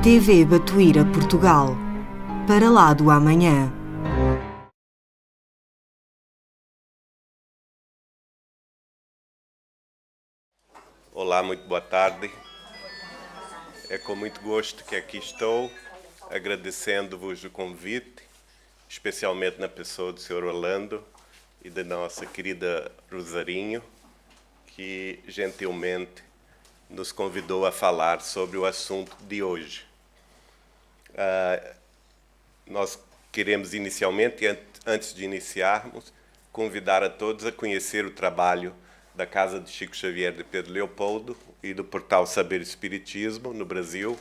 TV Batuíra Portugal, para lá do amanhã. Olá, muito boa tarde. É com muito gosto que aqui estou, agradecendo-vos o convite, especialmente na pessoa do Sr. Orlando e da nossa querida Rosarinho, que gentilmente nos convidou a falar sobre o assunto de hoje. Nós queremos inicialmente, antes de iniciarmos, convidar a todos a conhecer o trabalho da Casa de Chico Xavier de Pedro Leopoldo e do portal Saber Espiritismo no Brasil,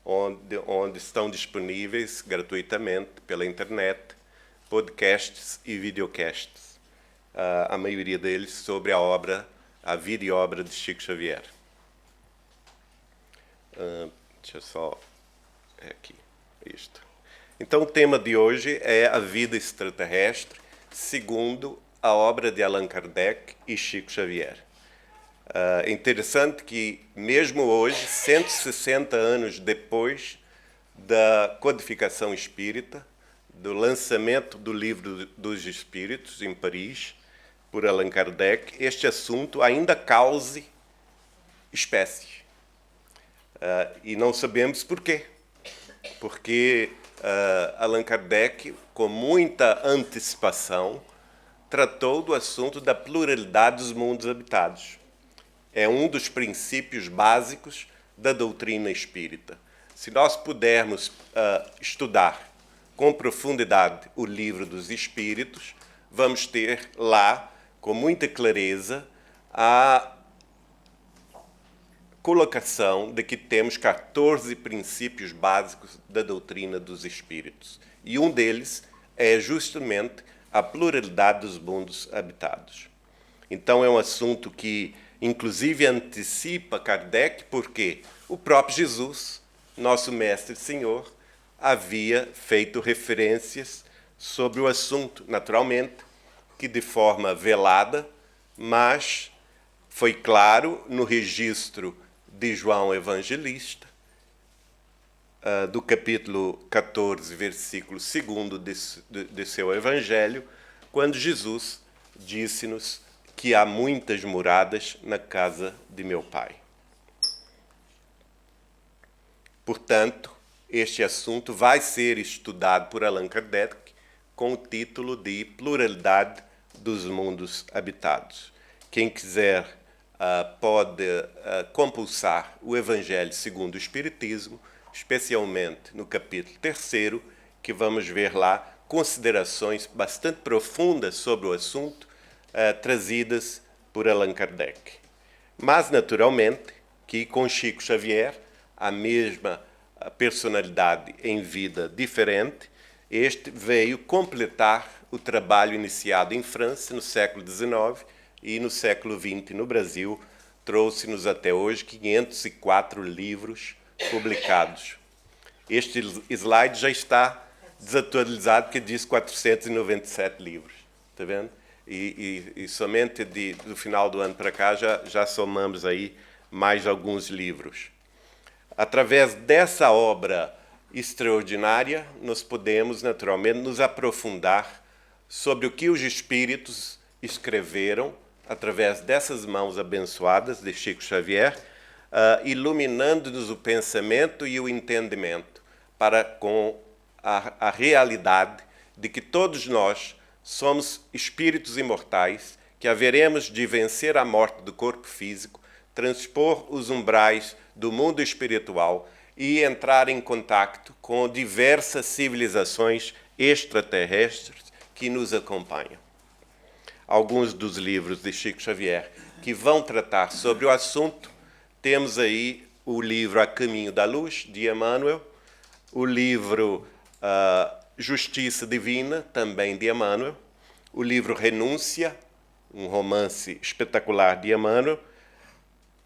onde estão disponíveis gratuitamente pela internet podcasts e videocasts, a maioria deles sobre a vida e obra de Chico Xavier. Deixa eu só... aqui, isto. Então, o tema de hoje é a vida extraterrestre, segundo a obra de Allan Kardec e Chico Xavier. É interessante que, mesmo hoje, 160 anos depois da codificação espírita, do lançamento do Livro dos Espíritos, em Paris, por Allan Kardec, este assunto ainda cause espécie. E não sabemos porquê. Porque Allan Kardec, com muita antecipação, tratou do assunto da pluralidade dos mundos habitados. É um dos princípios básicos da doutrina espírita. Se nós pudermos estudar com profundidade o Livro dos Espíritos, vamos ter lá, com muita clareza, a colocação de que temos 14 princípios básicos da doutrina dos espíritos. E um deles é justamente a pluralidade dos mundos habitados. Então é um assunto que, inclusive, antecipa Kardec, porque o próprio Jesus, nosso Mestre e Senhor, havia feito referências sobre o assunto, naturalmente, que de forma velada, mas foi claro no registro de João Evangelista, do capítulo 14, versículo 2 de seu Evangelho, quando Jesus disse-nos que há muitas moradas na casa de meu Pai. Portanto, este assunto vai ser estudado por Allan Kardec com o título de Pluralidade dos Mundos Habitados. Quem quiser pode compulsar o Evangelho segundo o Espiritismo, especialmente no capítulo 3º, que vamos ver lá considerações bastante profundas sobre o assunto, trazidas por Allan Kardec. Mas, naturalmente, que com Chico Xavier, a mesma personalidade em vida diferente, este veio completar o trabalho iniciado em França no século XIX e no século XX no Brasil, trouxe-nos até hoje 504 livros publicados. Este slide já está desatualizado, porque diz 497 livros. Está vendo? E somente do final do ano para cá já somamos aí mais alguns livros. Através dessa obra extraordinária, nós podemos, naturalmente, nos aprofundar sobre o que os espíritos escreveram através dessas mãos abençoadas de Chico Xavier, iluminando-nos o pensamento e o entendimento para com a realidade de que todos nós somos espíritos imortais, que haveremos de vencer a morte do corpo físico, transpor os umbrais do mundo espiritual e entrar em contacto com diversas civilizações extraterrestres que nos acompanham. Alguns dos livros de Chico Xavier que vão tratar sobre o assunto, temos aí o livro A Caminho da Luz, de Emmanuel, o livro Justiça Divina, também de Emmanuel, o livro Renúncia, um romance espetacular de Emmanuel,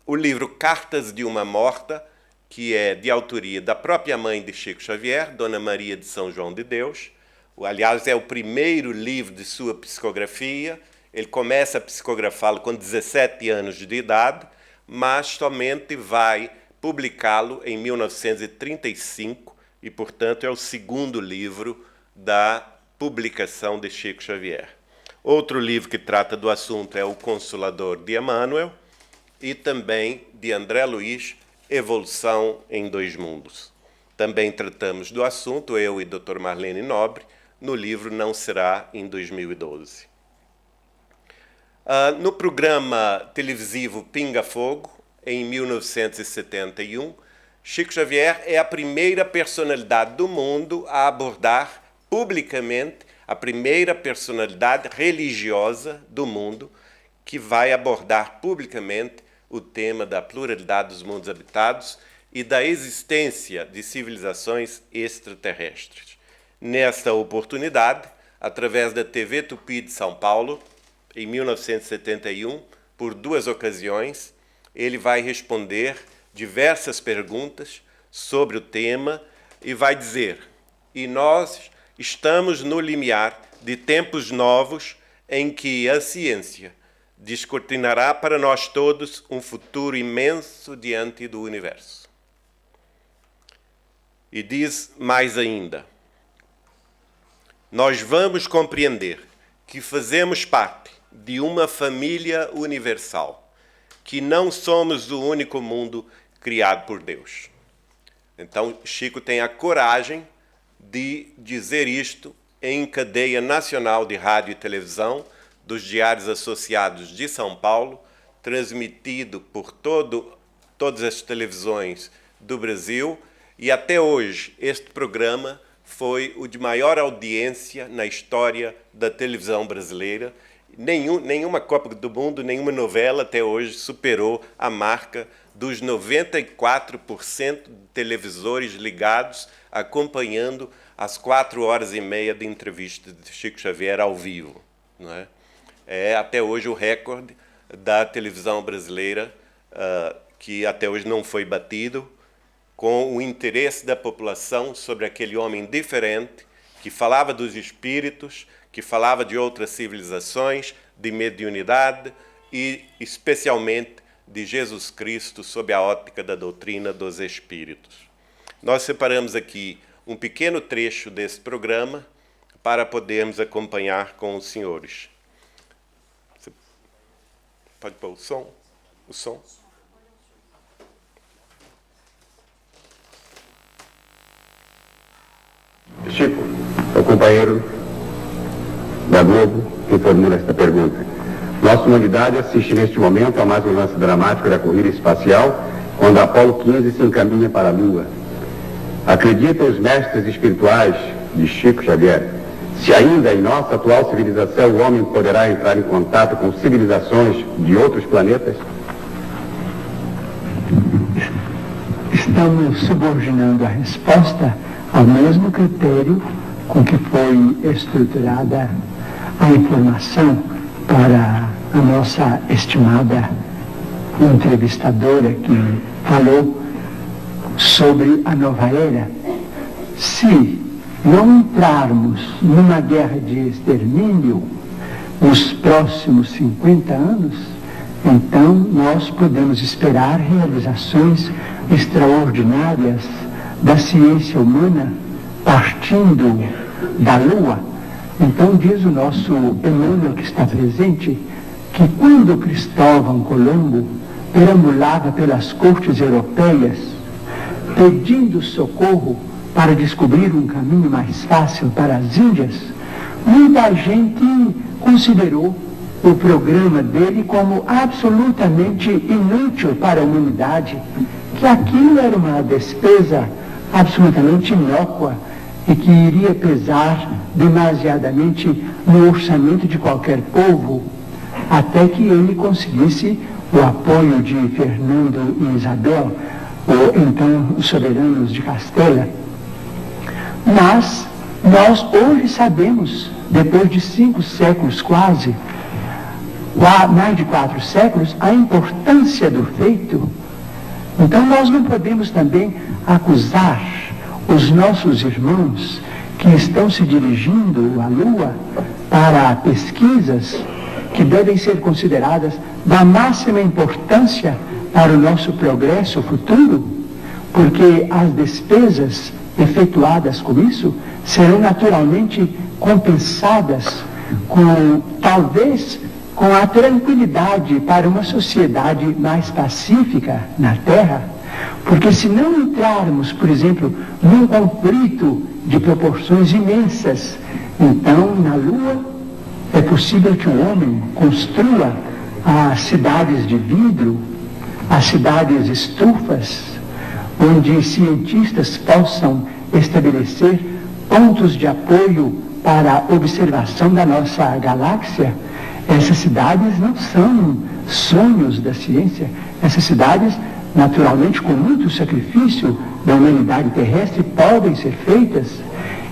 o livro Cartas de uma Morta, que é de autoria da própria mãe de Chico Xavier, Dona Maria de São João de Deus. Aliás, é o primeiro livro de sua psicografia. Ele começa a psicografá-lo com 17 anos de idade, mas somente vai publicá-lo em 1935 e, portanto, é o segundo livro da publicação de Chico Xavier. Outro livro que trata do assunto é O Consolador de Emmanuel e também de André Luiz, Evolução em Dois Mundos. Também tratamos do assunto, eu e Dr. Marlene Nobre, no livro Não Será em 2012. No programa televisivo Pinga Fogo, em 1971, Chico Xavier é a primeira personalidade do mundo a abordar publicamente, a primeira personalidade religiosa do mundo que vai abordar publicamente o tema da pluralidade dos mundos habitados e da existência de civilizações extraterrestres. Nesta oportunidade, através da TV Tupi de São Paulo, em 1971, por 2 ocasiões, ele vai responder diversas perguntas sobre o tema e vai dizer: e nós estamos no limiar de tempos novos em que a ciência descortinará para nós todos um futuro imenso diante do universo. E diz mais ainda: nós vamos compreender que fazemos parte de uma família universal, que não somos o único mundo criado por Deus. Então, Chico tem a coragem de dizer isto em cadeia nacional de rádio e televisão, dos Diários Associados de São Paulo, transmitido por todas as televisões do Brasil, e até hoje este programa foi o de maior audiência na história da televisão brasileira. Nenhuma Copa do Mundo, nenhuma novela até hoje superou a marca dos 94% de televisores ligados, acompanhando as 4h30 de entrevista de Chico Xavier ao vivo. Não é? É até hoje o recorde da televisão brasileira, que até hoje não foi batido, com o interesse da população sobre aquele homem diferente, que falava dos espíritos, que falava de outras civilizações, de mediunidade e, especialmente, de Jesus Cristo sob a ótica da doutrina dos espíritos. Nós separamos aqui um pequeno trecho desse programa para podermos acompanhar com os senhores. Você pode pôr o som? O som? Chico, o companheiro da Globo que formula esta pergunta. Nossa humanidade assiste neste momento a mais um lance dramático da corrida espacial, quando a Apolo 15 se encaminha para a Lua. Acreditam os mestres espirituais de Chico Xavier, se ainda em nossa atual civilização o homem poderá entrar em contato com civilizações de outros planetas? Estamos subordinando a resposta ao mesmo critério com que foi estruturada a informação para a nossa estimada entrevistadora que falou sobre a nova era. Se não entrarmos numa guerra de extermínio nos próximos 50 anos, então nós podemos esperar realizações extraordinárias da ciência humana partindo da Lua. Então diz o nosso Emmanuel que está presente que quando Cristóvão Colombo perambulava pelas cortes europeias pedindo socorro para descobrir um caminho mais fácil para as Índias, muita gente considerou o programa dele como absolutamente inútil para a humanidade, que aquilo era uma despesa absolutamente inócua e que iria pesar demasiadamente no orçamento de qualquer povo, até que ele conseguisse o apoio de Fernando e Isabel, ou então os soberanos de Castela. Mas nós hoje sabemos, depois de 5 séculos quase, mais de 4 séculos, a importância do feito. Então nós não podemos também acusar os nossos irmãos que estão se dirigindo à Lua para pesquisas que devem ser consideradas da máxima importância para o nosso progresso futuro, porque as despesas efetuadas com isso serão naturalmente compensadas talvez com a tranquilidade para uma sociedade mais pacífica na Terra, porque se não entrarmos, por exemplo, num conflito de proporções imensas, então na Lua é possível que o homem construa as cidades de vidro, as cidades estufas, onde cientistas possam estabelecer pontos de apoio para a observação da nossa galáxia. Essas cidades não são sonhos da ciência. Essas cidades, naturalmente, com muito sacrifício da humanidade terrestre, podem ser feitas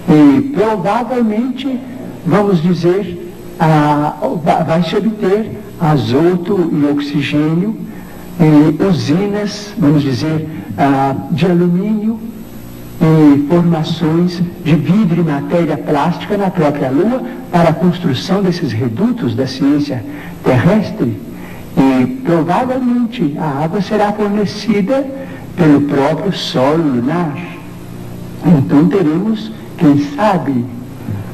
e provavelmente, vamos dizer, vai se obter azoto e oxigênio e usinas, vamos dizer, de alumínio e formações de vidro e matéria plástica na própria Lua para a construção desses redutos da ciência terrestre. E provavelmente a água será fornecida pelo próprio solo lunar. Então teremos, quem sabe,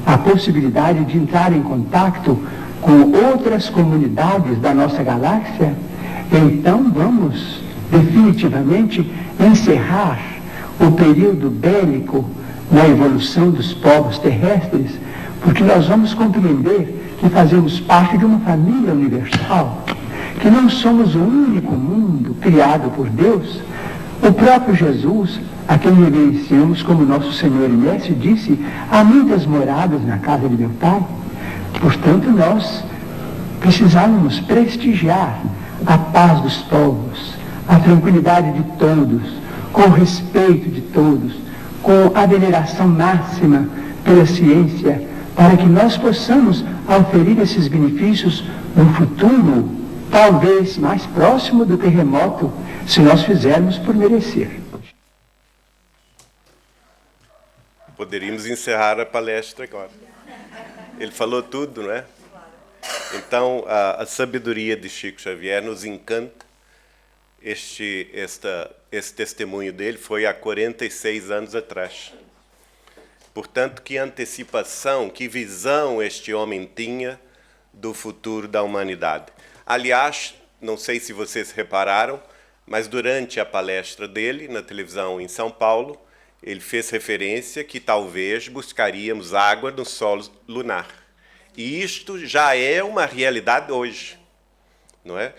a possibilidade de entrar em contato com outras comunidades da nossa galáxia. Então vamos definitivamente encerrar o período bélico na evolução dos povos terrestres, porque nós vamos compreender que fazemos parte de uma família universal, que não somos o único mundo criado por Deus. O próprio Jesus, a quem reverenciamos como nosso Senhor e Mestre, disse: há muitas moradas na casa de meu Pai. Portanto, nós precisamos prestigiar a paz dos povos, a tranquilidade de todos, com o respeito de todos, com a veneração máxima pela ciência, para que nós possamos auferir esses benefícios no futuro, talvez mais próximo do que remoto, se nós fizermos por merecer. Poderíamos encerrar a palestra agora. Ele falou tudo, não é? Então, a sabedoria de Chico Xavier nos encanta. Esse testemunho dele foi há 46 anos atrás. Portanto, que antecipação, que visão este homem tinha do futuro da humanidade. Aliás, não sei se vocês repararam, mas durante a palestra dele na televisão em São Paulo, ele fez referência que talvez buscaríamos água no solo lunar. E isto já é uma realidade hoje, não é?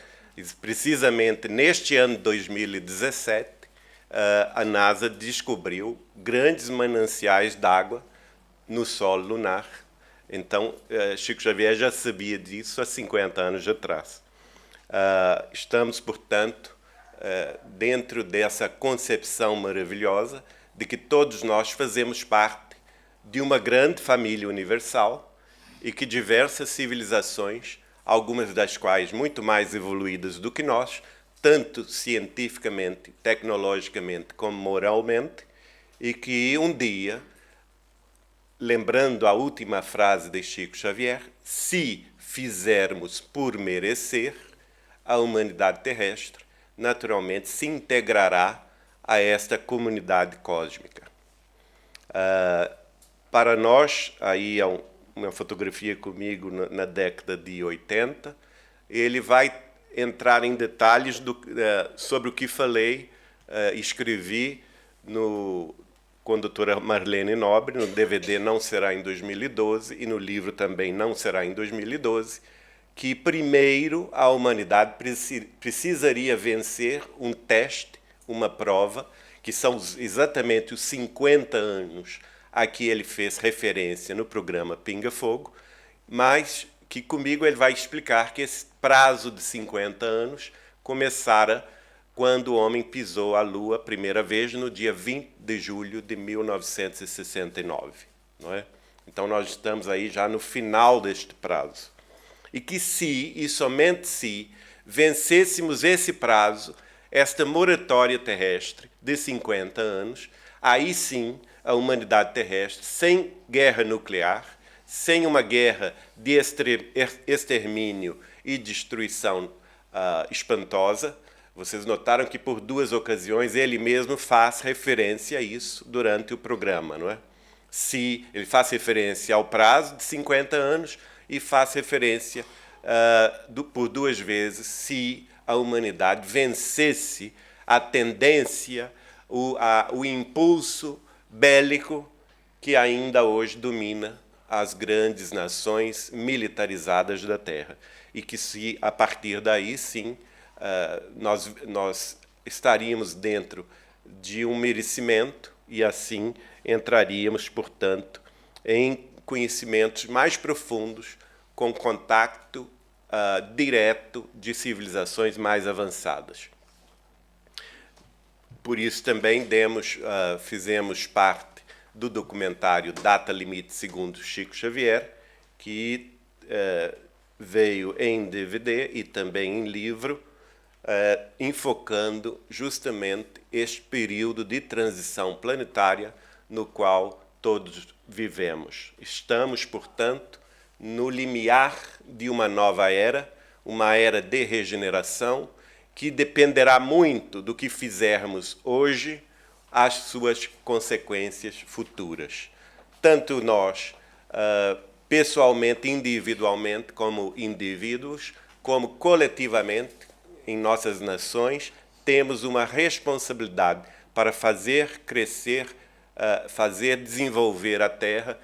Precisamente neste ano de 2017, a NASA descobriu grandes mananciais d'água no solo lunar. Então, Chico Xavier já sabia disso há 50 anos atrás. Estamos, portanto, dentro dessa concepção maravilhosa de que todos nós fazemos parte de uma grande família universal e que diversas civilizações, algumas das quais muito mais evoluídas do que nós, tanto cientificamente, tecnologicamente, como moralmente, e que um dia, lembrando a última frase de Chico Xavier, se fizermos por merecer, a humanidade terrestre naturalmente se integrará a esta comunidade cósmica. Para nós, aí há uma fotografia comigo na década de 80, ele vai entrar em detalhes sobre o que falei, escrevi com a doutora Marlene Nobre, no DVD Não Será em 2012, e no livro também Não Será em 2012, que primeiro a humanidade precisaria vencer um teste, uma prova, que são exatamente os 50 anos a que ele fez referência no programa Pinga Fogo, mas que comigo ele vai explicar que esse prazo de 50 anos começara quando o homem pisou a Lua a primeira vez, no dia 20 de julho de 1969. Não é? Então, nós estamos aí já no final deste prazo. E que se, e somente se, vencêssemos esse prazo, esta moratória terrestre de 50 anos, aí sim a humanidade terrestre, sem guerra nuclear, sem uma guerra de extermínio e destruição espantosa, Vocês notaram que por 2 ocasiões ele mesmo faz referência a isso durante o programa, não é? Se ele faz referência ao prazo de 50 anos e faz referência por 2 vezes se a humanidade vencesse a tendência, o impulso bélico que ainda hoje domina as grandes nações militarizadas da Terra. E que se a partir daí, sim, nós estaríamos dentro de um merecimento e assim entraríamos, portanto, em conhecimentos mais profundos, com contato direto de civilizações mais avançadas. Por isso também fizemos parte do documentário Data Limite segundo Chico Xavier, que veio em DVD e também em livro, enfocando justamente este período de transição planetária no qual todos vivemos. Estamos, portanto, no limiar de uma nova era, uma era de regeneração, que dependerá muito do que fizermos hoje, as suas consequências futuras. Tanto nós, pessoalmente, individualmente, como indivíduos, como coletivamente, em nossas nações, temos uma responsabilidade para fazer crescer, fazer desenvolver a Terra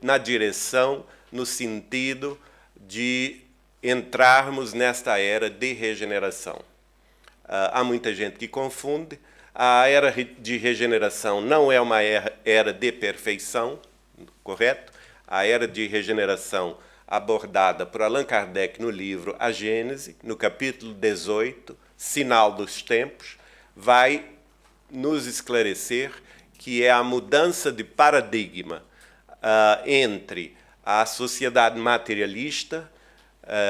na direção, no sentido de entrarmos nesta era de regeneração. Há muita gente que confunde. A era de regeneração não é uma era de perfeição, correto? A era de regeneração abordada por Allan Kardec no livro A Gênese, no capítulo 18, Sinal dos Tempos, vai nos esclarecer que é a mudança de paradigma entre a sociedade materialista,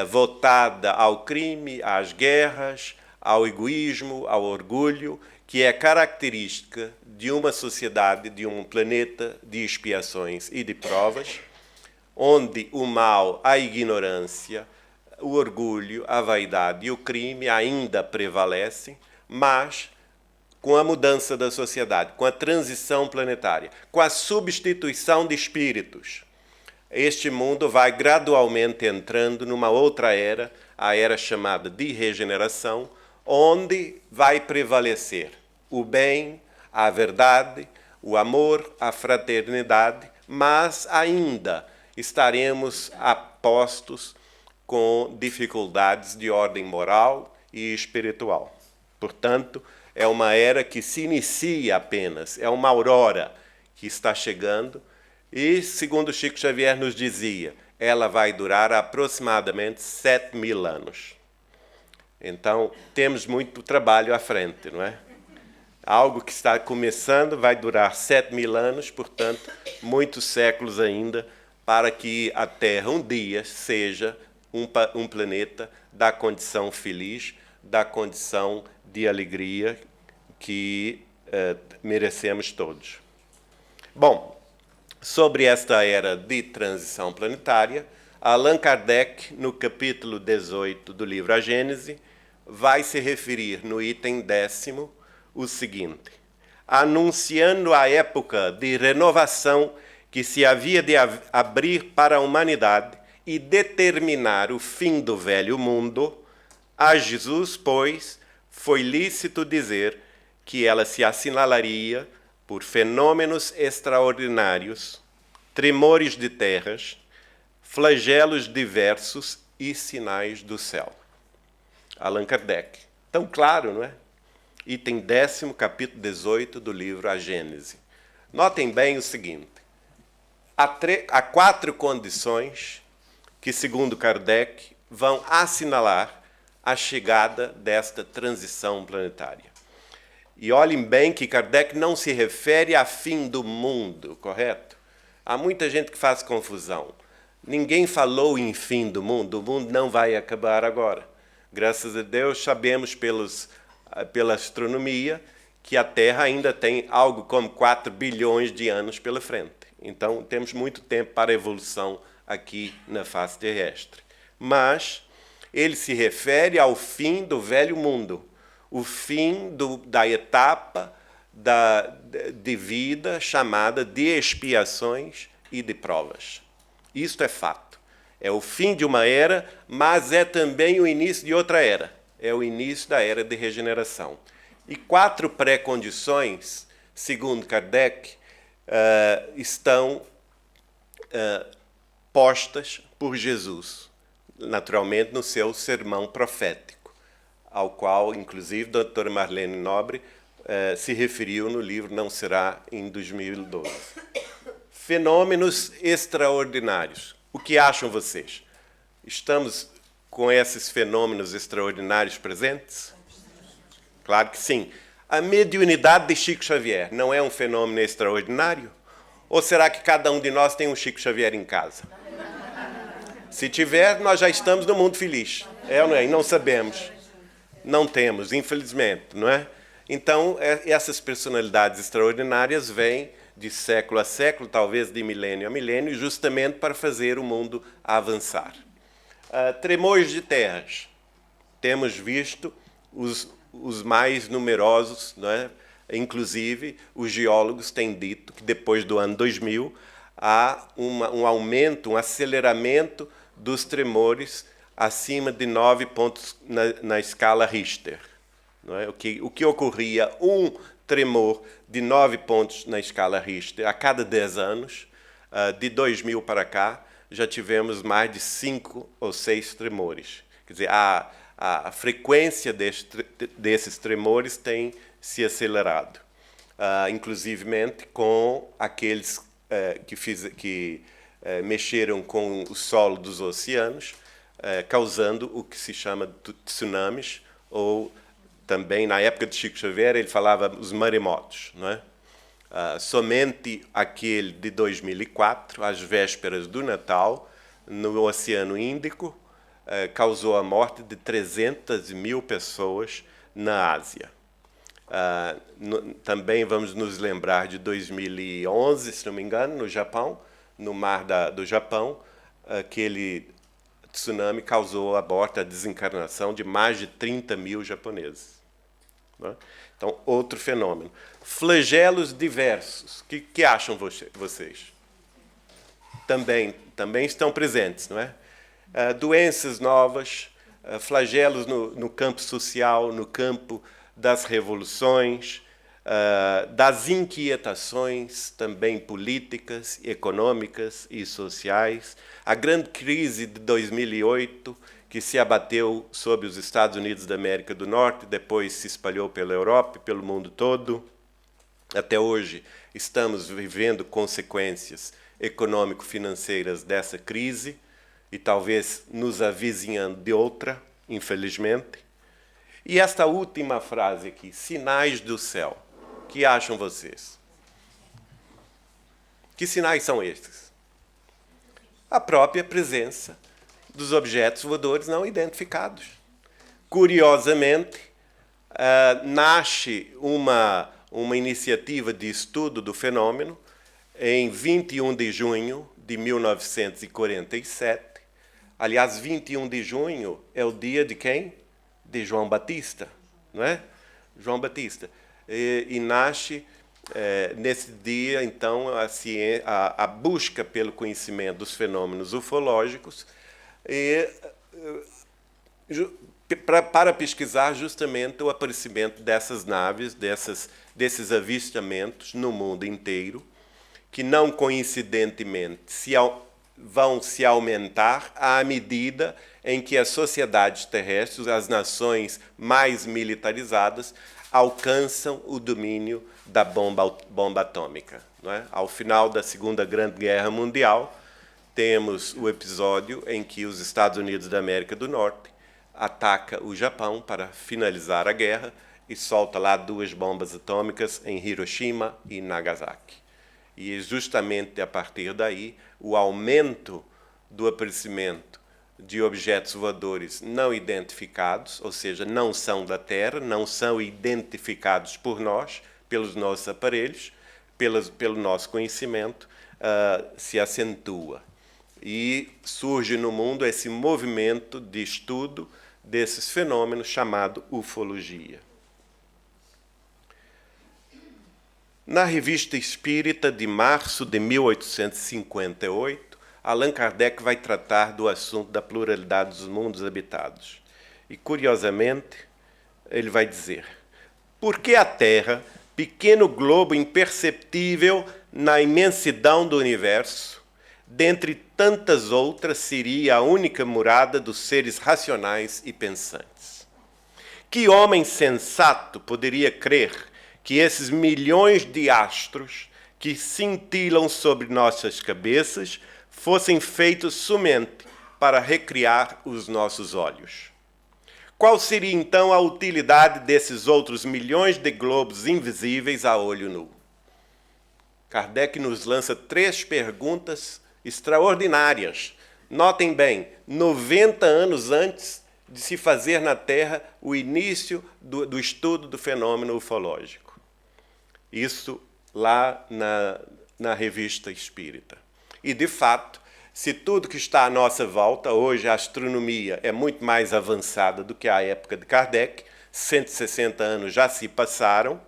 voltada ao crime, às guerras, ao egoísmo, ao orgulho, que é característica de uma sociedade, de um planeta de expiações e de provas, onde o mal, a ignorância, o orgulho, a vaidade e o crime ainda prevalecem, mas com a mudança da sociedade, com a transição planetária, com a substituição de espíritos, este mundo vai gradualmente entrando numa outra era, a era chamada de regeneração, onde vai prevalecer o bem, a verdade, o amor, a fraternidade, mas ainda estaremos apostos com dificuldades de ordem moral e espiritual. Portanto, é uma era que se inicia apenas, é uma aurora que está chegando e, segundo Chico Xavier nos dizia, ela vai durar aproximadamente 7.000 anos. Então, temos muito trabalho à frente, não é? Algo que está começando vai durar 7.000 anos, portanto, muitos séculos ainda, para que a Terra um dia seja um planeta da condição feliz, da condição de alegria que merecemos todos. Bom, sobre esta era de transição planetária, Allan Kardec, no capítulo 18 do livro A Gênese, vai se referir no item 10º o seguinte: anunciando a época de renovação que se havia de abrir para a humanidade e determinar o fim do velho mundo, a Jesus, pois, foi lícito dizer que ela se assinalaria por fenômenos extraordinários, tremores de terras, flagelos diversos e sinais do céu. Allan Kardec. Tão claro, não é? Item 10º, capítulo 18 do livro A Gênese. Notem bem o seguinte: há 4 condições que, segundo Kardec, vão assinalar a chegada desta transição planetária. E olhem bem que Kardec não se refere a fim do mundo, correto? Há muita gente que faz confusão. Ninguém falou em fim do mundo, o mundo não vai acabar agora. Graças a Deus, sabemos pela astronomia que a Terra ainda tem algo como 4 bilhões de anos pela frente. Então, temos muito tempo para a evolução aqui na face terrestre. Mas ele se refere ao fim do velho mundo, o fim da etapa de vida chamada de expiações e de provas. Isto é fato. É o fim de uma era, mas é também o início de outra era. É o início da era de regeneração. E 4 pré-condições, segundo Kardec, estão postas por Jesus, naturalmente no seu sermão profético, ao qual, inclusive, a doutora Marlene Nobre se referiu no livro Não Será, em 2012. Fenômenos extraordinários. O que acham vocês? Estamos com esses fenômenos extraordinários presentes? Claro que sim. A mediunidade de Chico Xavier não é um fenômeno extraordinário? Ou será que cada um de nós tem um Chico Xavier em casa? Se tiver, nós já estamos no mundo feliz. É ou não é? E não sabemos. Não temos, infelizmente, não é? Então, essas personalidades extraordinárias vêm de século a século, talvez de milênio a milênio, justamente para fazer o mundo avançar. Tremores de terras. Temos visto os mais numerosos, não é? Inclusive, os geólogos têm dito que depois do ano 2000 há um aumento, um aceleramento dos tremores acima de 9 pontos na escala Richter. Não é? O que ocorria um tremor de 9 pontos na escala Richter a cada 10 anos, de 2000 para cá, já tivemos mais de 5 ou 6 tremores. Quer dizer, a frequência desses tremores tem se acelerado, inclusivemente com aqueles que mexeram com o solo dos oceanos, causando o que se chama de tsunamis, ou também, na época de Chico Xavier, ele falava os maremotos. Não é? Somente aquele de 2004, às vésperas do Natal, no Oceano Índico, causou a morte de 300 mil pessoas na Ásia. Também vamos nos lembrar de 2011, se não me engano, no Japão, no mar do Japão, aquele tsunami causou a morte, a desencarnação de mais de 30 mil japoneses. Então, outro fenômeno. Flagelos diversos. O que acham vocês? Também estão presentes, não é? Doenças novas, flagelos no campo social, no campo das revoluções, das inquietações também políticas, econômicas e sociais. A grande crise de 2008, que se abateu sobre os Estados Unidos da América do Norte, depois se espalhou pela Europa e pelo mundo todo. Até hoje estamos vivendo consequências econômico-financeiras dessa crise e talvez nos avizinhando de outra, infelizmente. E esta última frase aqui, sinais do céu. O que acham vocês? Que sinais são estes? A própria presença dos objetos voadores não identificados. Curiosamente, nasce uma iniciativa de estudo do fenômeno em 21 de junho de 1947. Aliás, 21 de junho é o dia de quem? De João Batista, não é? João Batista. E nasce nesse dia, então, a busca pelo conhecimento dos fenômenos ufológicos para pesquisar justamente o aparecimento dessas naves, desses avistamentos no mundo inteiro, que não coincidentemente vão se aumentar à medida em que as sociedades terrestres, as nações mais militarizadas, alcançam o domínio da bomba atômica. Não é? Ao final da Segunda Grande Guerra Mundial, temos o episódio em que os Estados Unidos da América do Norte ataca o Japão para finalizar a guerra e solta lá 2 bombas atômicas em Hiroshima e Nagasaki. E justamente a partir daí, o aumento do aparecimento de objetos voadores não identificados, ou seja, não são da Terra, não são identificados por nós, pelos nossos aparelhos, pelo nosso conhecimento, se acentua. E surge no mundo esse movimento de estudo desses fenômenos chamado ufologia. Na Revista Espírita de março de 1858, Allan Kardec vai tratar do assunto da pluralidade dos mundos habitados. E, curiosamente, ele vai dizer: por que a Terra, pequeno globo imperceptível na imensidão do universo, dentre tantas outras, seria a única morada dos seres racionais e pensantes? Que homem sensato poderia crer que esses milhões de astros que cintilam sobre nossas cabeças fossem feitos somente para recriar os nossos olhos? Qual seria então a utilidade desses outros milhões de globos invisíveis a olho nu? Kardec nos lança 3 perguntas extraordinárias. Notem bem, 90 anos antes de se fazer na Terra o início do estudo do fenômeno ufológico. Isso lá na Revista Espírita. E, de fato, se tudo que está à nossa volta, hoje a astronomia é muito mais avançada do que a época de Kardec, 160 anos já se passaram.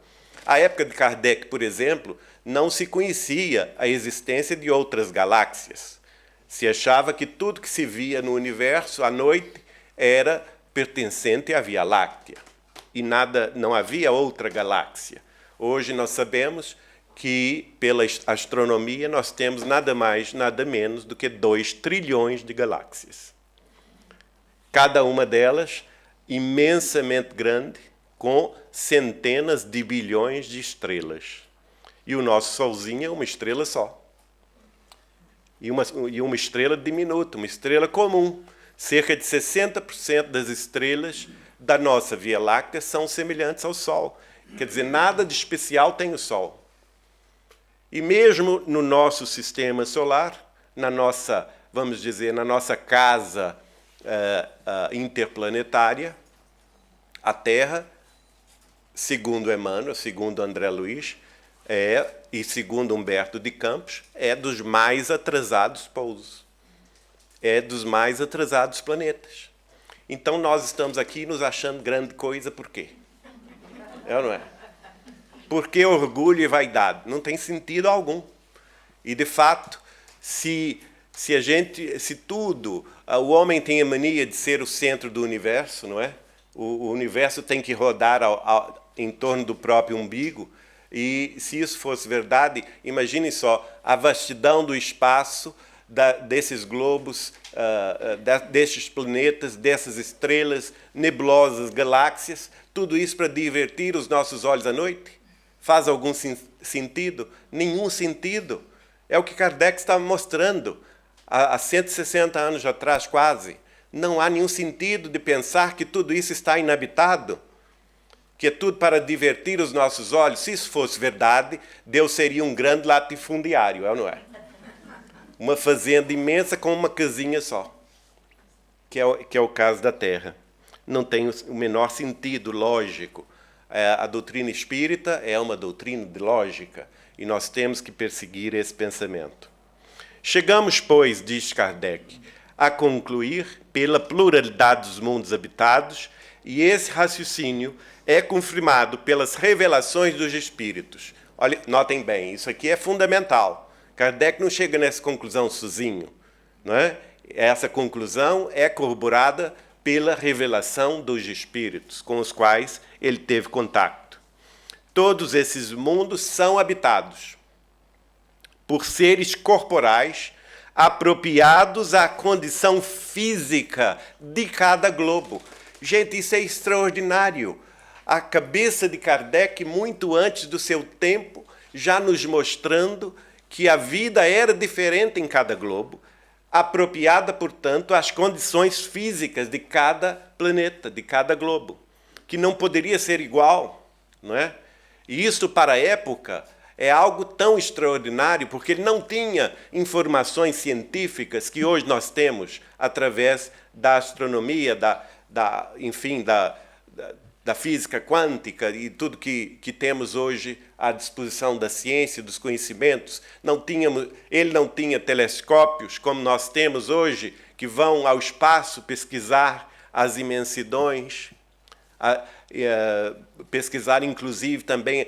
A época de Kardec, por exemplo, não se conhecia a existência de outras galáxias. Se achava que tudo que se via no universo à noite era pertencente à Via Láctea. E não havia outra galáxia. Hoje nós sabemos que, pela astronomia, nós temos nada mais, nada menos do que 2 trilhões de galáxias. Cada uma delas imensamente grande, com centenas de bilhões de estrelas. E o nosso Solzinho é uma estrela só. E uma estrela diminuta, uma estrela comum. Cerca de 60% das estrelas da nossa Via Láctea são semelhantes ao Sol. Quer dizer, nada de especial tem o Sol. E mesmo no nosso sistema solar, na nossa, vamos dizer, na nossa casa interplanetária, a Terra, segundo Emmanuel, segundo André Luiz, e segundo Humberto de Campos, é dos mais atrasados pousos. É dos mais atrasados planetas. Então nós estamos aqui nos achando grande coisa, por quê? É ou não é? Por que orgulho e vaidade? Não tem sentido algum. E, de fato, se o homem tem a mania de ser o centro do universo, não é? O universo tem que rodar em torno do próprio umbigo. E, se isso fosse verdade, imaginem só a vastidão do espaço, desses globos, destes planetas, dessas estrelas, nebulosas, galáxias, tudo isso para divertir os nossos olhos à noite? Faz algum sentido? Nenhum sentido. É o que Kardec está mostrando há 160 anos atrás, quase. Não há nenhum sentido de pensar que tudo isso está inabitado, que é tudo para divertir os nossos olhos. Se isso fosse verdade, Deus seria um grande latifundiário, é ou não é? Uma fazenda imensa com uma casinha só, que é o caso da Terra. Não tem o menor sentido lógico. A doutrina espírita é uma doutrina de lógica, e nós temos que perseguir esse pensamento. Chegamos, pois, diz Kardec, a concluir pela pluralidade dos mundos habitados, e esse raciocínio é confirmado pelas revelações dos espíritos. Olha, notem bem, isso aqui é fundamental. Kardec não chega nessa conclusão sozinho, não é? Essa conclusão é corroborada pela revelação dos espíritos, com os quais ele teve contato. Todos esses mundos são habitados por seres corporais apropriados à condição física de cada globo. Gente, isso é extraordinário. A cabeça de Kardec, muito antes do seu tempo, já nos mostrando que a vida era diferente em cada globo, apropriada, portanto, às condições físicas de cada planeta, de cada globo, que não poderia ser igual, não é? E isso, para a época, é algo tão extraordinário, porque ele não tinha informações científicas que hoje nós temos através da astronomia, da física quântica e tudo que temos hoje à disposição da ciência, dos conhecimentos. Ele não tinha telescópios como nós temos hoje, que vão ao espaço pesquisar as imensidões, pesquisar inclusive também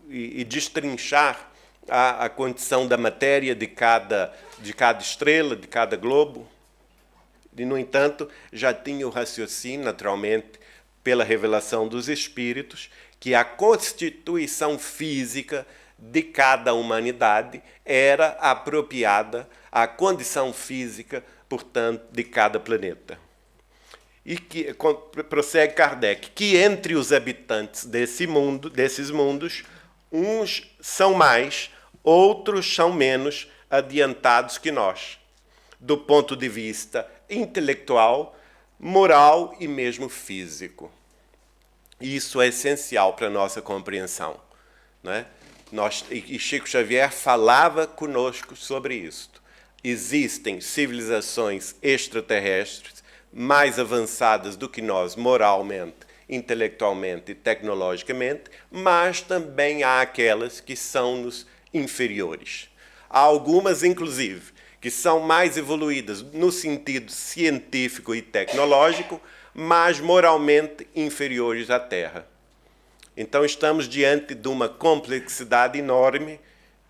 e destrinchar a condição da matéria de cada estrela, de cada globo. E, no entanto, já tinha o raciocínio, naturalmente, pela revelação dos Espíritos, que a constituição física de cada humanidade era apropriada à condição física, portanto, de cada planeta. E que prossegue Kardec, que entre os habitantes desses mundos, uns são mais, outros são menos adiantados que nós, do ponto de vista intelectual, moral e mesmo físico. Isso é essencial para a nossa compreensão, não é? E Chico Xavier falava conosco sobre isto. Existem civilizações extraterrestres mais avançadas do que nós moralmente, intelectualmente e tecnologicamente, mas também há aquelas que são-nos inferiores. Há algumas, inclusive, que são mais evoluídas no sentido científico e tecnológico, mas moralmente inferiores à Terra. Então estamos diante de uma complexidade enorme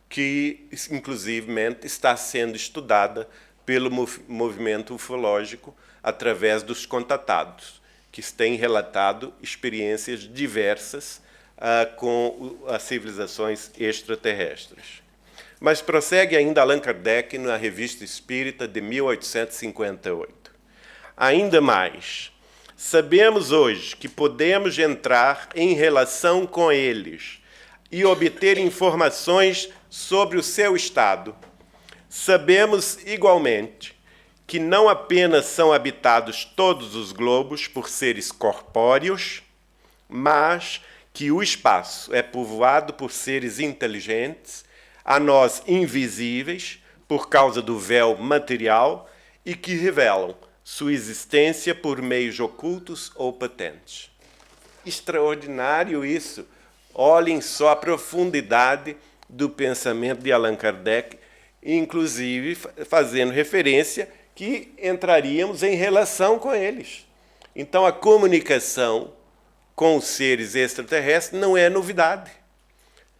que, inclusivemente, está sendo estudada pelo movimento ufológico através dos contatados, que têm relatado experiências diversas com as civilizações extraterrestres. Mas prossegue ainda Allan Kardec na Revista Espírita de 1858. Ainda mais, sabemos hoje que podemos entrar em relação com eles e obter informações sobre o seu estado. Sabemos igualmente que não apenas são habitados todos os globos por seres corpóreos, mas que o espaço é povoado por seres inteligentes, a nós invisíveis, por causa do véu material, e que revelam sua existência por meios ocultos ou patentes. Extraordinário isso. Olhem só a profundidade do pensamento de Allan Kardec, inclusive fazendo referência que entraríamos em relação com eles. Então, a comunicação com os seres extraterrestres não é novidade,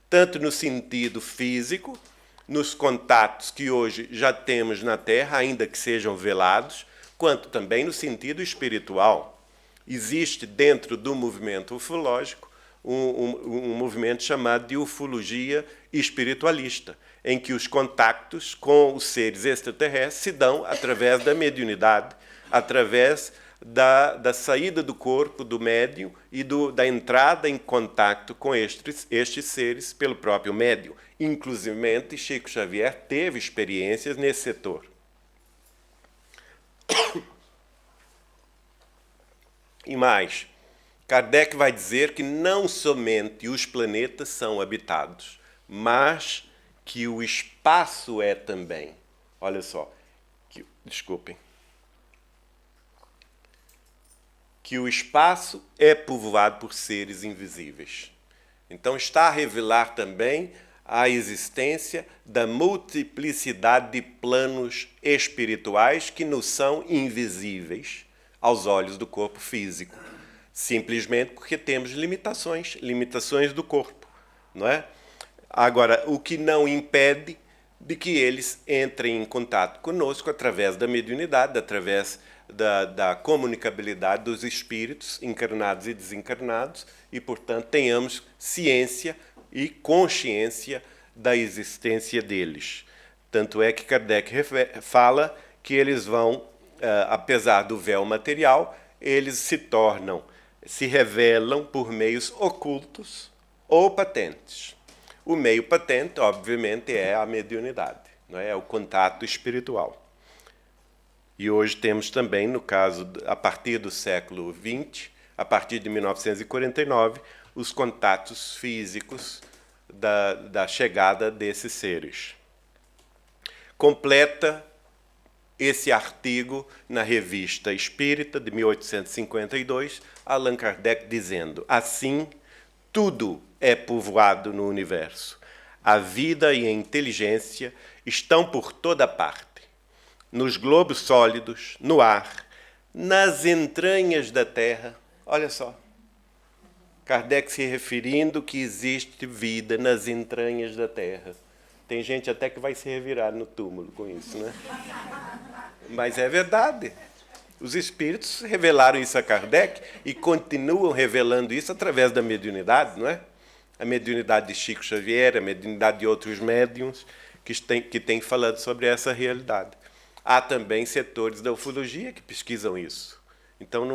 tanto no sentido físico, nos contatos que hoje já temos na Terra, ainda que sejam velados, quanto também no sentido espiritual. Existe dentro do movimento ufológico um movimento chamado de ufologia espiritualista, em que os contactos com os seres extraterrestres se dão através da mediunidade, através da saída do corpo do médium e da entrada em contato com estes seres pelo próprio médium. Inclusive, Chico Xavier teve experiências nesse setor. E mais, Kardec vai dizer que não somente os planetas são habitados, mas que o espaço é também. Olha só, desculpem. Que o espaço é povoado por seres invisíveis. Então está a revelar também a existência da multiplicidade de planos espirituais que nos são invisíveis aos olhos do corpo físico, simplesmente porque temos limitações do corpo, não é? Agora, o que não impede de que eles entrem em contato conosco através da mediunidade, através da comunicabilidade dos espíritos encarnados e desencarnados, e, portanto, tenhamos ciência e consciência da existência deles. Tanto é que Kardec fala que eles vão, apesar do véu material, eles se revelam por meios ocultos ou patentes. O meio patente, obviamente, é a mediunidade, não é? É o contato espiritual. E hoje temos também, no caso, a partir do século XX, a partir de 1949, os contatos físicos da chegada desses seres. Completa esse artigo na Revista Espírita, de 1852, Allan Kardec dizendo: assim, tudo é povoado no universo. A vida e a inteligência estão por toda parte. Nos globos sólidos, no ar, nas entranhas da Terra. Olha só. Kardec se referindo que existe vida nas entranhas da Terra. Tem gente até que vai se revirar no túmulo com isso, né? Mas é verdade. Os espíritos revelaram isso a Kardec e continuam revelando isso através da mediunidade, não é? A mediunidade de Chico Xavier, a mediunidade de outros médiuns que têm falado sobre essa realidade. Há também setores da ufologia que pesquisam isso. Então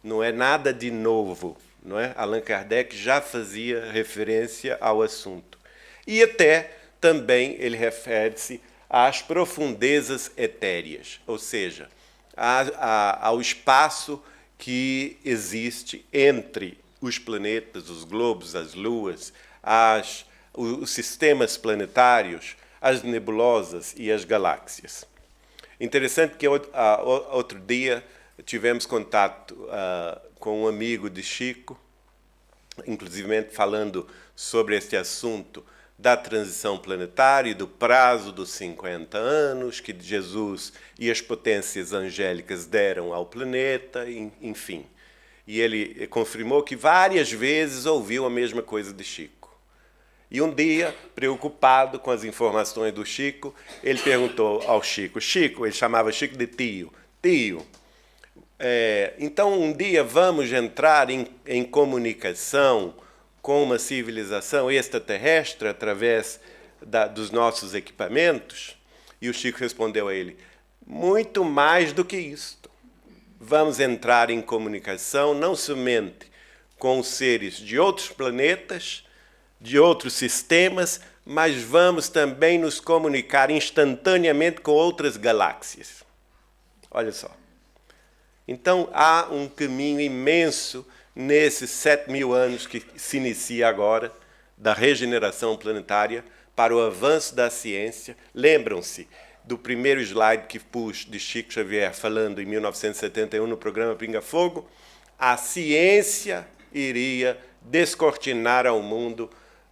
não é nada de novo, não é? Allan Kardec já fazia referência ao assunto. E até também ele refere-se às profundezas etéreas, ou seja, ao espaço que existe entre os planetas, os globos, as luas, os sistemas planetários, as nebulosas e as galáxias. Interessante que outro dia tivemos contato com um amigo de Chico, inclusive falando sobre este assunto da transição planetária e do prazo dos 50 anos que Jesus e as potências angélicas deram ao planeta, enfim. E ele confirmou que várias vezes ouviu a mesma coisa de Chico. E um dia, preocupado com as informações do Chico, ele perguntou ao Chico, ele chamava Chico de tio, então um dia vamos entrar em comunicação com uma civilização extraterrestre através dos nossos equipamentos? E o Chico respondeu a ele, muito mais do que isto. Vamos entrar em comunicação não somente com os seres de outros planetas, de outros sistemas, mas vamos também nos comunicar instantaneamente com outras galáxias. Olha só. Então, há um caminho imenso nesses 7.000 anos que se inicia agora, da regeneração planetária, para o avanço da ciência. Lembram-se do primeiro slide que pus de Chico Xavier, falando em 1971 no programa Pinga Fogo? A ciência iria descortinar ao mundo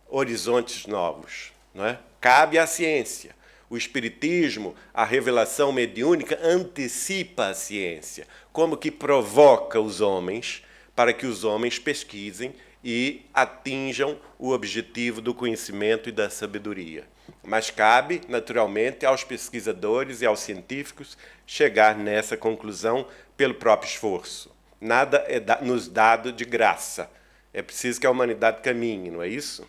horizontes novos, não é? Cabe à ciência. O espiritismo, a revelação mediúnica, antecipa a ciência, como que provoca os homens para que os homens pesquisem e atinjam o objetivo do conhecimento e da sabedoria. Mas cabe, naturalmente, aos pesquisadores e aos científicos chegar nessa conclusão pelo próprio esforço. Nada é nos dado de graça. É preciso que a humanidade caminhe, não é isso?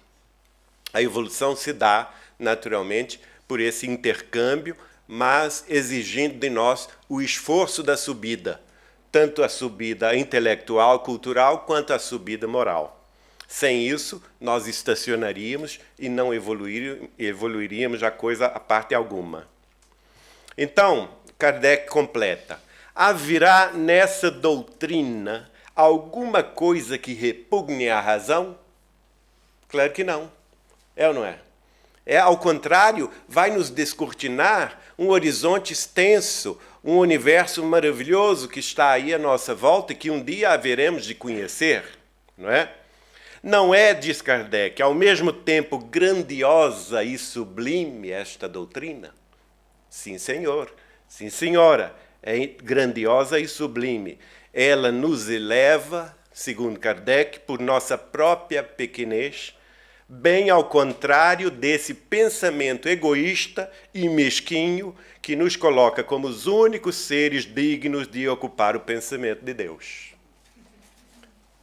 A evolução se dá, naturalmente, por esse intercâmbio, mas exigindo de nós o esforço da subida, tanto a subida intelectual, cultural, quanto a subida moral. Sem isso, nós estacionaríamos e não evoluiríamos a coisa a parte alguma. Então, Kardec completa. Haverá nessa doutrina alguma coisa que repugne à razão? Claro que não. É ou não é? Ao contrário, vai nos descortinar um horizonte extenso, um universo maravilhoso que está aí à nossa volta e que um dia haveremos de conhecer, não é? Não é, diz Kardec, ao mesmo tempo grandiosa e sublime esta doutrina? Sim, senhor. Sim, senhora. É grandiosa e sublime. Ela nos eleva, segundo Kardec, por nossa própria pequenez, bem ao contrário desse pensamento egoísta e mesquinho que nos coloca como os únicos seres dignos de ocupar o pensamento de Deus.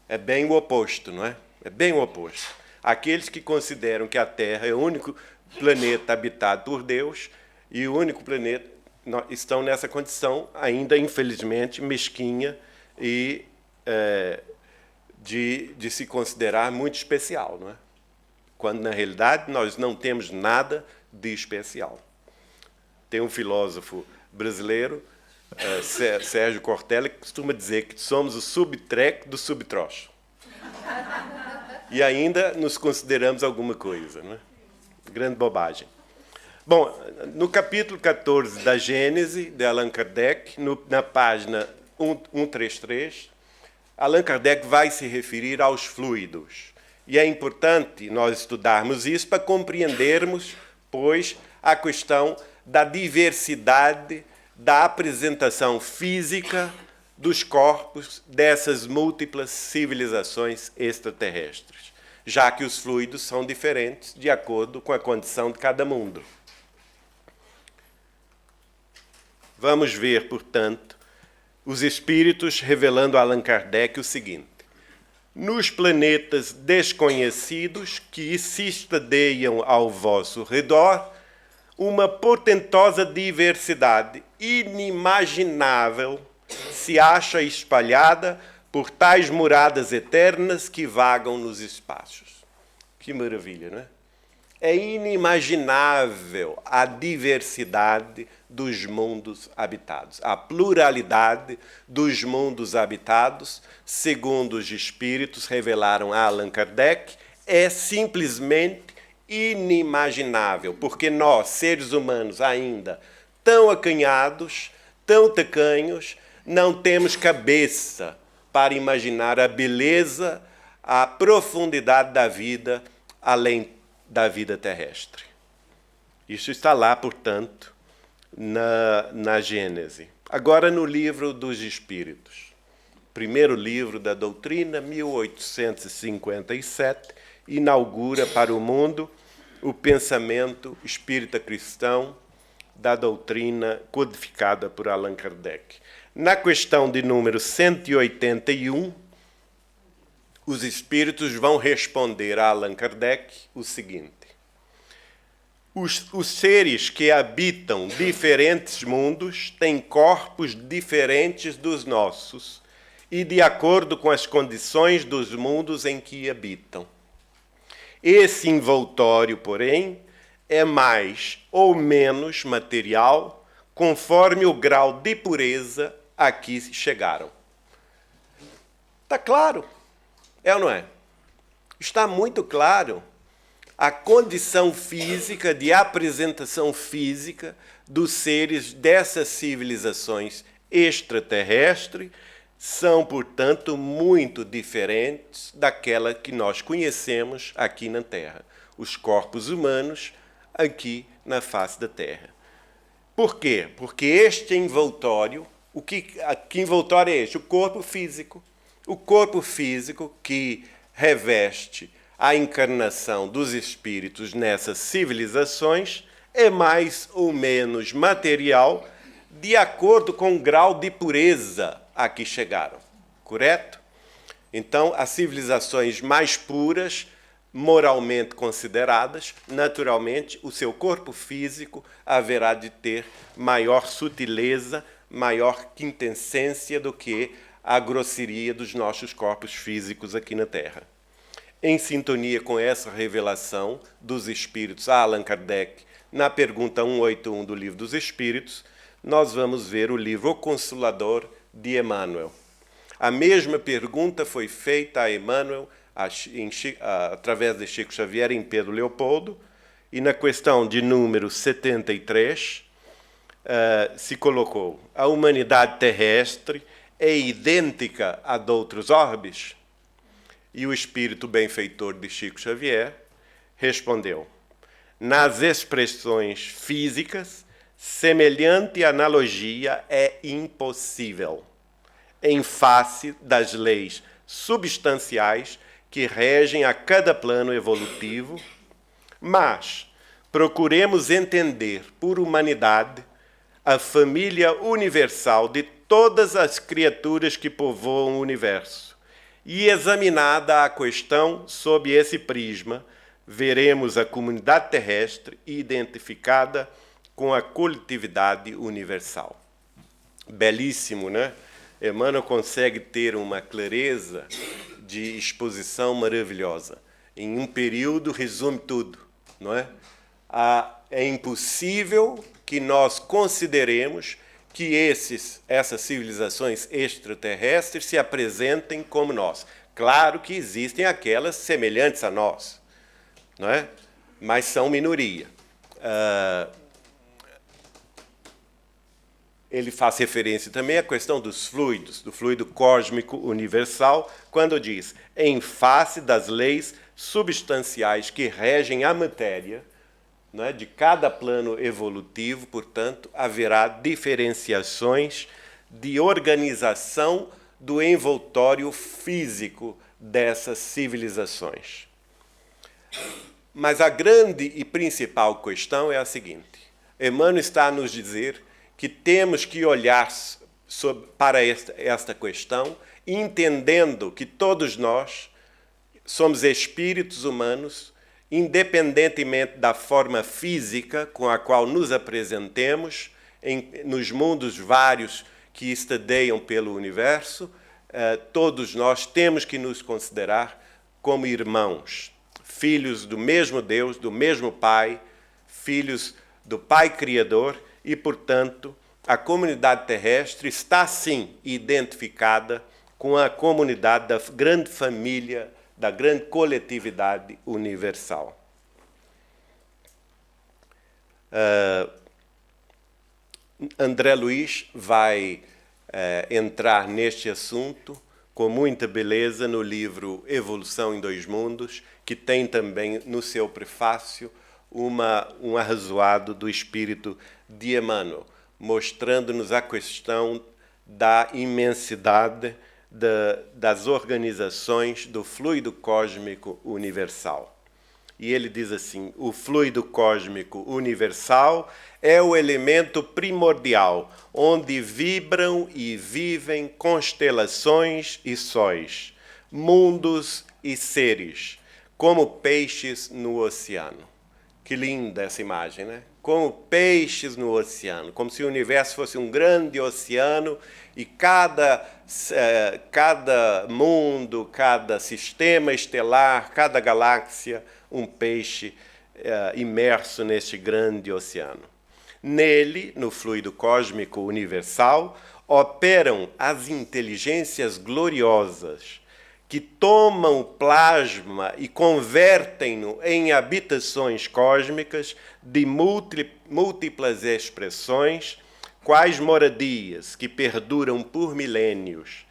É bem o oposto, não é? É bem o oposto. Aqueles que consideram que a Terra é o único planeta habitado por Deus e o único planeta estão nessa condição ainda, infelizmente, mesquinha e de se considerar muito especial, não é? Quando, na realidade, nós não temos nada de especial. Tem um filósofo brasileiro, Sérgio Cortella, que costuma dizer que somos o subtreco do subtroço. E ainda nos consideramos alguma coisa, né? Grande bobagem. Bom, no capítulo 14 da Gênese, de Allan Kardec, na página 133, Allan Kardec vai se referir aos fluidos. E é importante nós estudarmos isso para compreendermos, pois, a questão da diversidade da apresentação física dos corpos dessas múltiplas civilizações extraterrestres, já que os fluidos são diferentes de acordo com a condição de cada mundo. Vamos ver, portanto, os espíritos revelando a Allan Kardec o seguinte: nos planetas desconhecidos que se estadeiam ao vosso redor, uma portentosa diversidade inimaginável se acha espalhada por tais moradas eternas que vagam nos espaços. Que maravilha, não é? É inimaginável a diversidade dos mundos habitados, a pluralidade dos mundos habitados, segundo os espíritos revelaram a Allan Kardec, é simplesmente inimaginável, porque nós, seres humanos ainda tão acanhados, tão tacanhos, não temos cabeça para imaginar a beleza, a profundidade da vida além da vida terrestre. Isso está lá, portanto, na Gênese. Agora, no Livro dos Espíritos. Primeiro livro da doutrina, 1857, inaugura para o mundo o pensamento espírita cristão da doutrina codificada por Allan Kardec. Na questão de número 181, os espíritos vão responder a Allan Kardec o seguinte: os seres que habitam diferentes mundos têm corpos diferentes dos nossos e de acordo com as condições dos mundos em que habitam. Esse envoltório, porém, é mais ou menos material conforme o grau de pureza a que chegaram. Está claro? É ou não é? Está muito claro a condição física, de apresentação física dos seres dessas civilizações extraterrestres, são, portanto, muito diferentes daquela que nós conhecemos aqui na Terra, os corpos humanos aqui na face da Terra. Por quê? Porque este envoltório, que envoltório é este? O corpo físico. O corpo físico que reveste a encarnação dos espíritos nessas civilizações é mais ou menos material de acordo com o grau de pureza a que chegaram. Correto? Então, as civilizações mais puras, moralmente consideradas, naturalmente, o seu corpo físico haverá de ter maior sutileza, maior quintessência do que a grosseria dos nossos corpos físicos aqui na Terra. Em sintonia com essa revelação dos Espíritos a Allan Kardec, na pergunta 181 do Livro dos Espíritos, nós vamos ver o livro O Consolador de Emmanuel. A mesma pergunta foi feita a Emmanuel através de Chico Xavier em Pedro Leopoldo, e na questão de número 73 se colocou: a humanidade terrestre é idêntica a de outros orbes? E o espírito benfeitor de Chico Xavier respondeu: nas expressões físicas, semelhante analogia é impossível, em face das leis substanciais que regem a cada plano evolutivo, mas procuremos entender por humanidade a família universal de todas as criaturas que povoam o universo. E examinada a questão sob esse prisma, veremos a comunidade terrestre identificada com a coletividade universal. Belíssimo, né? Emmanuel consegue ter uma clareza de exposição maravilhosa. Em um período resume tudo, não é? É impossível que nós consideremos que essas civilizações extraterrestres se apresentem como nós. Claro que existem aquelas semelhantes a nós, não é? Mas são minoria. Ele faz referência também à questão dos fluidos, do fluido cósmico universal, quando diz: em face das leis substanciais que regem a matéria, não é, de cada plano evolutivo, portanto, haverá diferenciações de organização do envoltório físico dessas civilizações. Mas a grande e principal questão é a seguinte: Emmanuel está a nos dizer que temos que olhar para esta questão, entendendo que todos nós somos espíritos humanos, independentemente da forma física com a qual nos apresentemos nos mundos vários que estadeiam pelo universo. Todos nós temos que nos considerar como irmãos, filhos do mesmo Deus, do mesmo Pai, filhos do Pai Criador, e, portanto, a comunidade terrestre está, sim, identificada com a comunidade da grande família, da grande coletividade universal. André Luiz vai entrar neste assunto com muita beleza no livro Evolução em Dois Mundos, que tem também no seu prefácio um arrazoado do espírito de Emmanuel, mostrando-nos a questão da imensidade das organizações do fluido cósmico universal. E ele diz assim: o fluido cósmico universal é o elemento primordial, onde vibram e vivem constelações e sóis, mundos e seres, como peixes no oceano. Que linda essa imagem, né? Como peixes no oceano, como se o universo fosse um grande oceano e cada mundo, cada sistema estelar, cada galáxia, um peixe imerso neste grande oceano. Nele, no fluido cósmico universal, operam as inteligências gloriosas que tomam o plasma e convertem-no em habitações cósmicas de múltiplas expressões, quais moradias que perduram por milênios.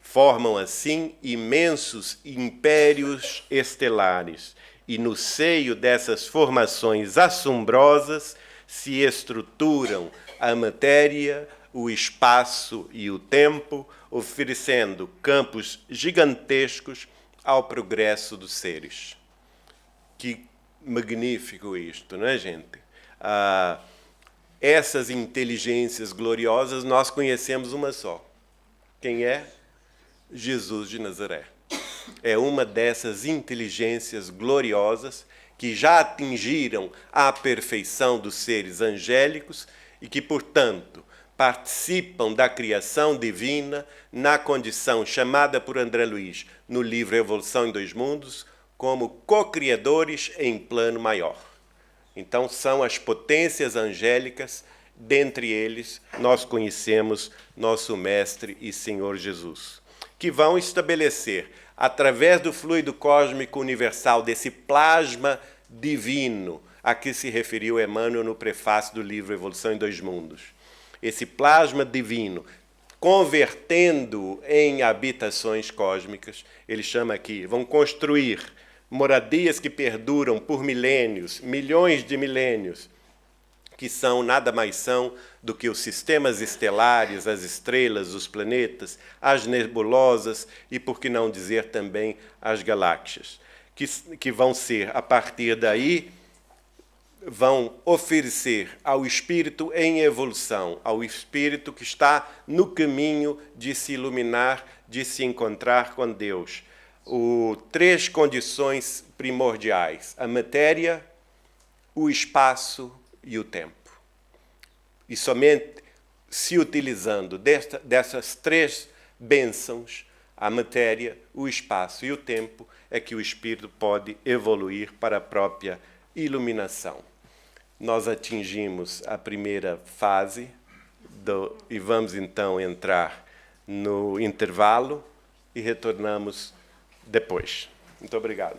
Formam, assim, imensos impérios estelares, e no seio dessas formações assombrosas se estruturam a matéria, o espaço e o tempo, oferecendo campos gigantescos ao progresso dos seres. Que magnífico isto, não é, gente? Essas inteligências gloriosas nós conhecemos uma só. Quem é? Jesus de Nazaré. É uma dessas inteligências gloriosas que já atingiram a perfeição dos seres angélicos e que, portanto, participam da criação divina na condição chamada por André Luiz no livro Evolução em Dois Mundos como co-criadores em plano maior. Então, são as potências angélicas, dentre eles nós conhecemos nosso Mestre e Senhor Jesus, que vão estabelecer, através do fluido cósmico universal, desse plasma divino a que se referiu Emmanuel no prefácio do livro Evolução em Dois Mundos. Esse plasma divino, convertendo em habitações cósmicas, ele chama aqui, vão construir moradias que perduram por milênios, milhões de milênios, que nada mais são do que os sistemas estelares, as estrelas, os planetas, as nebulosas e, por que não dizer também, as galáxias, que vão ser, a partir daí, vão oferecer ao espírito em evolução, ao espírito que está no caminho de se iluminar, de se encontrar com Deus, três condições primordiais: a matéria, o espaço e o tempo. E somente se utilizando dessas três bênçãos, a matéria, o espaço e o tempo, é que o espírito pode evoluir para a própria iluminação. Nós atingimos a primeira fase e vamos então entrar no intervalo e retornamos depois. Muito obrigado.